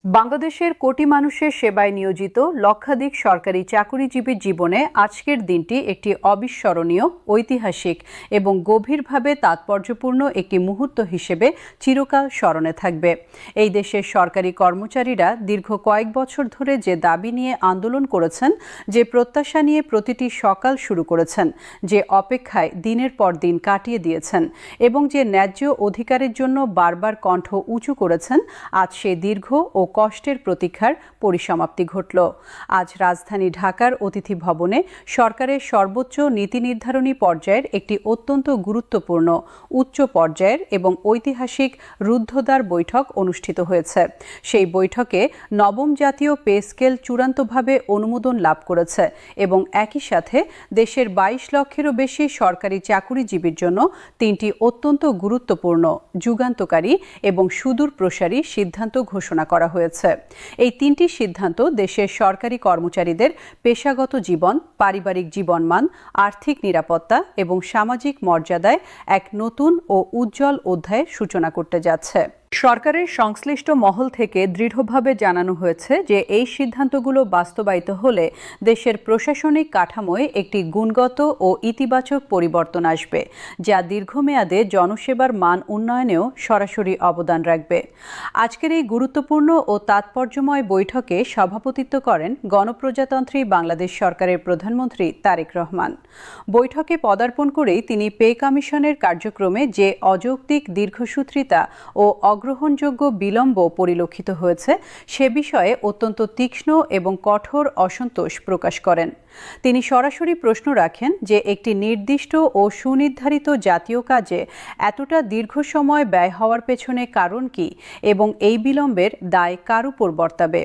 বাংলাদেশের কোটি মানুষের সেবায় নিয়োজিত লক্ষাধিক সরকারি চাকুরিজীবীর জীবনে আজকের দিনটি একটি অবিস্মরণীয়, ঐতিহাসিক এবং গভীরভাবে তাৎপর্যপূর্ণ একটি মুহূর্ত হিসেবে চিরকাল স্মরণে থাকবে। এই দেশের সরকারি কর্মচারীরা দীর্ঘ কয়েক বছর ধরে যে দাবি নিয়ে আন্দোলন করেছেন, যে প্রত্যাশা নিয়ে প্রতিটি সকাল শুরু করেছেন, যে অপেক্ষায় দিনের পর দিন কাটিয়ে দিয়েছেন এবং যে ন্যায্য অধিকারের জন্য বারবার কণ্ঠ উঁচু করেছেন, আজ সেই দীর্ঘ ও কষ্টের প্রতীক্ষার পরিসমাপ্তি ঘটল। আজ রাজধানী ঢাকার অতিথি ভবনে সরকারের সর্বোচ্চ নীতি নির্ধারণী পর্যায়ের একটি অত্যন্ত গুরুত্বপূর্ণ, উচ্চ পর্যায়ের এবং ঐতিহাসিক রুদ্ধদ্বার বৈঠক অনুষ্ঠিত হয়েছে। সেই বৈঠকে নবম জাতীয় পে স্কেল চূড়ান্তভাবে অনুমোদন লাভ করেছে এবং একই সাথে দেশের ২২ লক্ষেরও বেশি সরকারি চাকুরিজীবীর জন্য তিনটি অত্যন্ত গুরুত্বপূর্ণ, যুগান্তকারী এবং সুদূর প্রসারী সিদ্ধান্ত ঘোষণা করা হয়েছে। এই তিনটি সিদ্ধান্ত দেশের সরকারি কর্মচারীদের পেশাগত জীবন, পারিবারিক জীবনমান, আর্থিক নিরাপত্তা এবং সামাজিক মর্যাদায় এক নতুন ও উজ্জ্বল অধ্যায়ের সূচনা করতে যাচ্ছে। সরকারের সংশ্লিষ্ট মহল থেকে দৃঢ়ভাবে জানানো হয়েছে যে এই সিদ্ধান্তগুলো বাস্তবায়িত হলে দেশের প্রশাসনিক কাঠামোয় একটি গুণগত ও ইতিবাচক পরিবর্তন আসবে, যা দীর্ঘমেয়াদে জনসেবার মান উন্নয়নেও সরাসরি অবদান রাখবে। আজকের এই গুরুত্বপূর্ণ ও তাৎপর্যময় বৈঠকে সভাপতিত্ব করেন গণপ্রজাতন্ত্রী বাংলাদেশ সরকারের প্রধানমন্ত্রী তারেক রহমান। বৈঠকে পদার্পণ করেই তিনি পে কমিশনের কার্যক্রমে যে অযৌক্তিক দীর্ঘসূত্রিতা ও অগ্রহণযোগ্য বিলম্ব পরিলক্ষিত হয়েছে সে বিষয়ে অত্যন্ত তীক্ষ্ণ এবং কঠোর অসন্তোষ প্রকাশ করেন। তিনি সরাসরি প্রশ্ন রাখেন যে একটি নির্দিষ্ট ও সুনির্ধারিত জাতীয় কাজে এতটা দীর্ঘ সময় ব্যয় হওয়ার পেছনে কারণ কি এবং এই বিলম্বের দায় কার উপর বর্তাবে।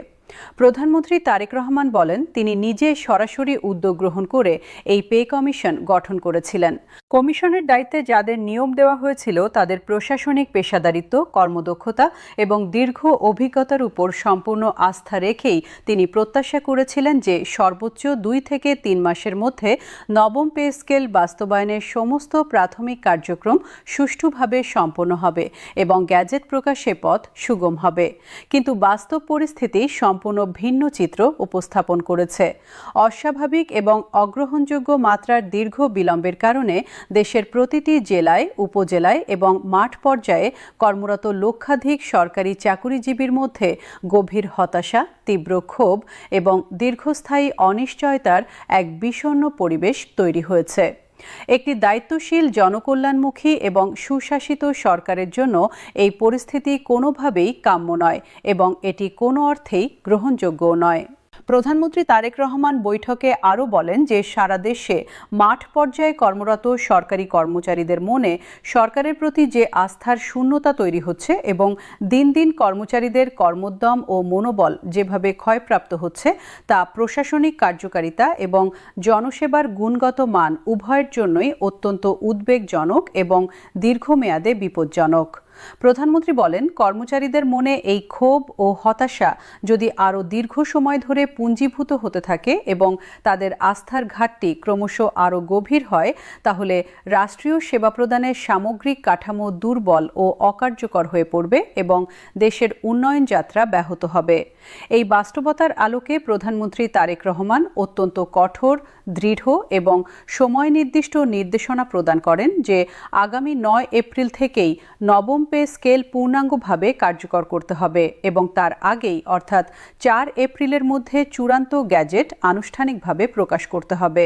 প্রধানমন্ত্রী তারেক রহমান বলেন, তিনি নিজে সরাসরি উদ্যোগ গ্রহণ করে এই পে কমিশন গঠন করেছিলেন। কমিশনের দায়িত্বে যাদের নিয়োগ দেওয়া হয়েছিল তাদের প্রশাসনিক পেশাদারিত্ব, কর্মদক্ষতা এবং দীর্ঘ অভিজ্ঞতার উপর সম্পূর্ণ আস্থা রেখেই তিনি প্রত্যাশা করেছিলেন যে সর্বোচ্চ ২ থেকে ৩ মাসের মধ্যে নবম পে স্কেল বাস্তবায়নের সমস্ত প্রাথমিক কার্যক্রম সুষ্ঠুভাবে সম্পন্ন হবে এবং গ্যাজেট প্রকাশে পথ সুগম হবে। কিন্তু বাস্তব পরিস্থিতি সম্পূর্ণ ভিন্ন চিত্র উপস্থাপন করেছে। অস্বাভাবিক এবং অগ্রহণযোগ্য মাত্রার দীর্ঘ বিলম্বের কারণে দেশের প্রতিটি জেলায়, উপজেলায় এবং মাঠ পর্যায়ে কর্মরত লক্ষাধিক সরকারি চাকুরিজীবীর মধ্যে গভীর হতাশা, তীব্র ক্ষোভ এবং দীর্ঘস্থায়ী অনিশ্চয়তার এক বিষণ্ণ পরিবেশ তৈরি হয়েছে। একটি দায়িত্বশীল, জনকল্যাণমুখী এবং সুশাসিত সরকারের জন্য এই পরিস্থিতি কোনোভাবেই কাম্য নয় এবং এটি কোনো অর্থেই গ্রহণযোগ্যও নয়। প্রধানমন্ত্রী তারেক রহমান বৈঠকে আরও বলেন যে সারা দেশে মাঠ পর্যায়ে কর্মরত সরকারি কর্মচারীদের মনে সরকারের প্রতি যে আস্থার শূন্যতা তৈরি হচ্ছে এবং দিন দিন কর্মচারীদের কর্মোদ্যম ও মনোবল যেভাবে ক্ষয়প্রাপ্ত হচ্ছে তা প্রশাসনিক কার্যকারিতা এবং জনসেবার গুণগত মান উভয়ের জন্যই অত্যন্ত উদ্বেগজনক এবং দীর্ঘমেয়াদে বিপজ্জনক। প্রধানমন্ত্রী বলেন, কর্মচারীদের মনে এই ক্ষোভ ও হতাশা যদি আরও দীর্ঘ সময় ধরে পুঞ্জীভূত হতে থাকে এবং তাদের আস্থার ঘাটতি ক্রমশ আরও গভীর হয়, তাহলে রাষ্ট্রীয় সেবা প্রদানের সামগ্রিক কাঠামো দুর্বল ও অকার্যকর হয়ে পড়বে এবং দেশের উন্নয়ন যাত্রা ব্যাহত হবে। এই বাস্তবতার আলোকে প্রধানমন্ত্রী তারেক রহমান অত্যন্ত কঠোর, দৃঢ় এবং সময় নির্দিষ্ট নির্দেশনা প্রদান করেন যে আগামী ৯ এপ্রিল থেকেই নবম পে স্কেল পূর্ণাঙ্গভাবে কার্যকর করতে হবে এবং তার আগেই অর্থাৎ ৪ এপ্রিলের মধ্যে চূড়ান্ত গ্যাজেট আনুষ্ঠানিকভাবে প্রকাশ করতে হবে।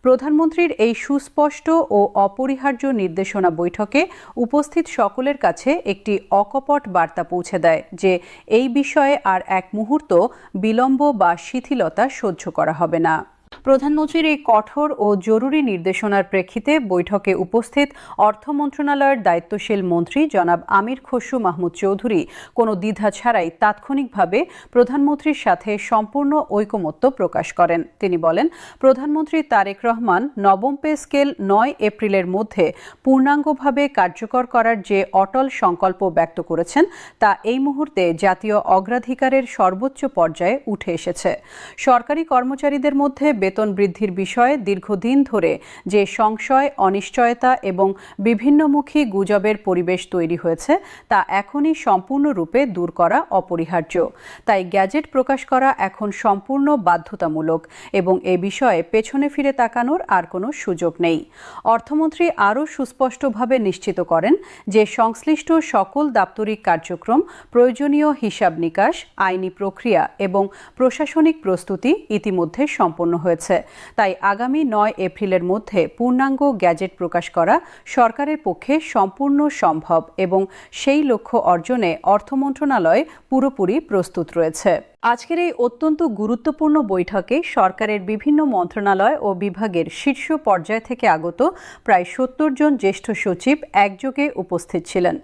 প্রধানমন্ত্রীর এই সুস্পষ্ট ও অপরিহার্য নির্দেশনা বৈঠকে উপস্থিত সকলের কাছে একটি অকপট বার্তা পৌঁছে দেয় যে এই বিষয়ে আর এক মুহূর্ত বিলম্ব বা শিথিলতা সহ্য করা হবে না। প্রধানমন্ত্রীর এই কঠোর ও জরুরি নির্দেশনার প্রেক্ষিতে বৈঠকে উপস্থিত অর্থ মন্ত্রণালয়ের দায়িত্বশীল মন্ত্রী জনাব আমির খসরু মাহমুদ চৌধুরী কোনো দ্বিধা ছাড়াই তাৎক্ষণিকভাবে প্রধানমন্ত্রীর সাথে সম্পূর্ণ ঐকমত্য প্রকাশ করেন। তিনি বলেন, প্রধানমন্ত্রী তারেক রহমান নবম পে স্কেল ৯ এপ্রিলের মধ্যে পূর্ণাঙ্গভাবে কার্যকর করার যে অটল সংকল্প ব্যক্ত করেছেন তা এই মুহূর্তে জাতীয় অগ্রাধিকারের সর্বোচ্চ পর্যায়ে উঠে এসেছে। সরকারি কর্মচারীদের মধ্যে বেতন বৃদ্ধির বিষয়ে দীর্ঘদিন ধরে যে সংশয়, অনিশ্চয়তা এবং বিভিন্নমুখী গুজবের পরিবেশ তৈরি হয়েছে তা এখনই সম্পূর্ণরূপে দূর করা অপরিহার্য। তাই গ্যাজেট প্রকাশ করা এখন সম্পূর্ণ বাধ্যতামূলক এবং এ বিষয়ে পেছনে ফিরে তাকানোর আর কোনো সুযোগ নেই। অর্থমন্ত্রী আরও সুস্পষ্টভাবে নিশ্চিত করেন যে সংশ্লিষ্ট সকল দাপ্তরিক কার্যক্রম, প্রয়োজনীয় হিসাব নিকাশ, আইনি প্রক্রিয়া এবং প্রশাসনিক প্রস্তুতি ইতিমধ্যে সম্পন্ন হয়েছে। তাই আগামী ৯ এপ্রিলের মধ্যে পূর্ণাঙ্গ গ্যাজেট প্রকাশ করা সরকারের পক্ষে সম্পূর্ণ সম্ভব এবং সেই লক্ষ্য অর্জনে অর্থ মন্ত্রণালয় পুরোপুরি প্রস্তুত রয়েছে। আজকের এই অত্যন্ত গুরুত্বপূর্ণ বৈঠকে সরকারের বিভিন্ন মন্ত্রণালয় ও বিভাগের শীর্ষ পর্যায় থেকে আগত প্রায় ৭০ জন জ্যেষ্ঠ সচিব একযোগে উপস্থিত ছিলেন।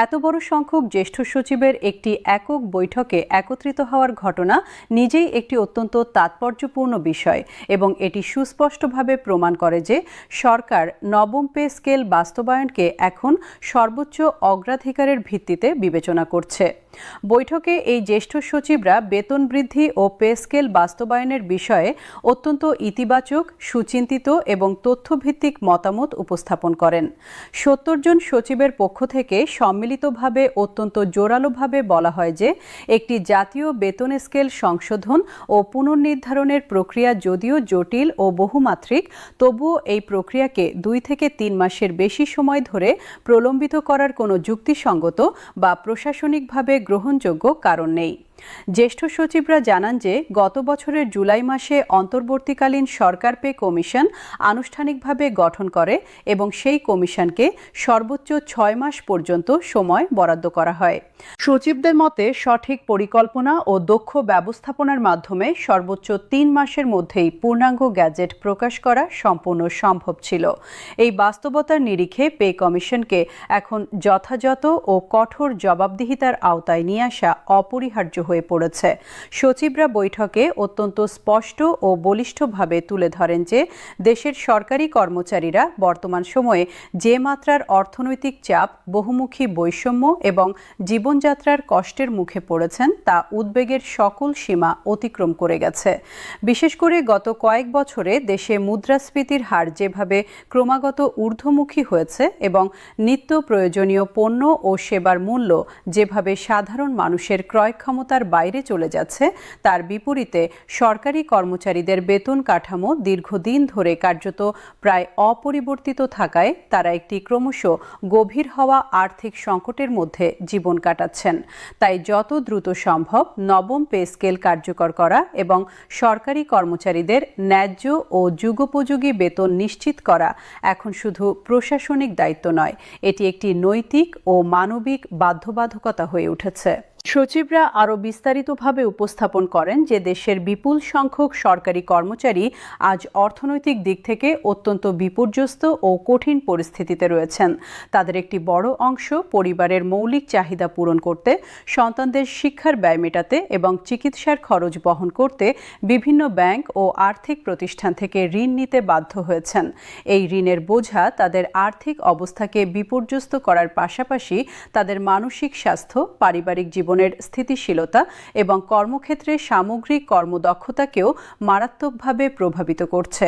এত বড় সংখ্যক জ্যেষ্ঠ সচিবের একটি একক বৈঠকে একত্রিত হওয়ার ঘটনা নিজেই একটি অত্যন্ত তাৎপর্যপূর্ণ বিষয় এবং এটি সুস্পষ্টভাবে প্রমাণ করে যে সরকার নবম পে স্কেল বাস্তবায়নকে এখন সর্বোচ্চ অগ্রাধিকারের ভিত্তিতে বিবেচনা করছে। বৈঠকে এই জ্যেষ্ঠ সচিবরা বেতন বৃদ্ধি ও পে স্কেল বাস্তবায়নের বিষয়ে অত্যন্ত ইতিবাচক, সুচিন্তিত এবং তথ্যভিত্তিক মতামত উপস্থাপন করেন। ৭০ জন সচিবের পক্ষ থেকে সম্মিলিতভাবে অত্যন্ত জোরালোভাবে বলা হয় যে একটি জাতীয় বেতন স্কেল সংশোধন ও পুনর্নির্ধারণের প্রক্রিয়া যদিও জটিল ও বহুমাত্রিক, তবুও এই প্রক্রিয়াকে ২ থেকে ৩ মাসের বেশি সময় ধরে প্রলম্বিত করার কোনো যুক্তিসঙ্গত বা প্রশাসনিকভাবে গ্রহণযোগ্য কারণ নেই। জ্যেষ্ঠ সচিবরা জানান যে গত বছরের জুলাই মাসে অন্তর্বর্তীকালীন সরকার পে কমিশন আনুষ্ঠানিকভাবে গঠন করে এবং সেই কমিশনকে সর্বোচ্চ ৬ মাস পর্যন্ত সময় বরাদ্দ করা হয়। সচিবদের মতে সঠিক পরিকল্পনা ও দক্ষ ব্যবস্থাপনার মাধ্যমে সর্বোচ্চ ৩ মাসের মধ্যেই পূর্ণাঙ্গ গ্যাজেট প্রকাশ করা সম্পূর্ণ সম্ভব ছিল। এই বাস্তবতার নিরিখে পে কমিশনকে এখন যথাযথ ও কঠোর জবাবদিহিতার আওতায় নিয়ে আসা অপরিহার্য হয়ে পড়েছে। সচিবরা বৈঠকে অত্যন্ত স্পষ্ট ও বলিষ্ঠভাবে তুলে ধরেন যে দেশের সরকারি কর্মচারীরা বর্তমান সময়ে যে মাত্রার অর্থনৈতিক চাপ, বহুমুখী বৈষম্য এবং জীবনযাত্রার কষ্টের মুখে পড়েছেন তা উদ্বেগের সকল সীমা অতিক্রম করে গেছে। বিশেষ করে গত কয়েক বছরে দেশে মুদ্রাস্ফীতির হার যেভাবে ক্রমাগত ঊর্ধ্বমুখী হয়েছে এবং নিত্য প্রয়োজনীয় পণ্য ও সেবার মূল্য যেভাবে সাধারণ মানুষের ক্রয় ক্ষমতার বাইরে চলে যাচ্ছে, তার বিপরীতে সরকারি কর্মচারীদের বেতন কাঠামো দীর্ঘদিন ধরে কার্যত প্রায় অপরিবর্তিত থাকায় তারা একটি ক্রমশ গভীর হওয়া আর্থিক সংকটের মধ্যে জীবন কাটাচ্ছেন। তাই যত দ্রুত সম্ভব নবম পে স্কেল কার্যকর করা এবং সরকারি কর্মচারীদের ন্যায্য ও যুগোপযোগী বেতন নিশ্চিত করা এখন শুধু প্রশাসনিক দায়িত্ব নয়, এটি একটি নৈতিক ও মানবিক বাধ্যবাধকতা হয়ে উঠেছে। সচিবরা আরও বিস্তারিতভাবে উপস্থাপন করেন যে দেশের বিপুল সংখ্যক সরকারি কর্মচারী আজ অর্থনৈতিক দিক থেকে অত্যন্ত বিপর্যস্ত ও কঠিন পরিস্থিতিতে রয়েছেন। তাদের একটি বড় অংশ পরিবারের মৌলিক চাহিদা পূরণ করতে, সন্তানদের শিক্ষার ব্যয় মেটাতে এবং চিকিৎসার খরচ বহন করতে বিভিন্ন ব্যাংক ও আর্থিক প্রতিষ্ঠান থেকে ঋণ নিতে বাধ্য হয়েছেন। এই ঋণের বোঝা তাদের আর্থিক অবস্থাকে বিপর্যস্ত করার পাশাপাশি তাদের মানসিক স্বাস্থ্য, পারিবারিক জীবনের স্থিতিশীলতা এবং কর্মক্ষেত্রে সামগ্রিক কর্মদক্ষতাকেও মারাত্মকভাবে প্রভাবিত করছে।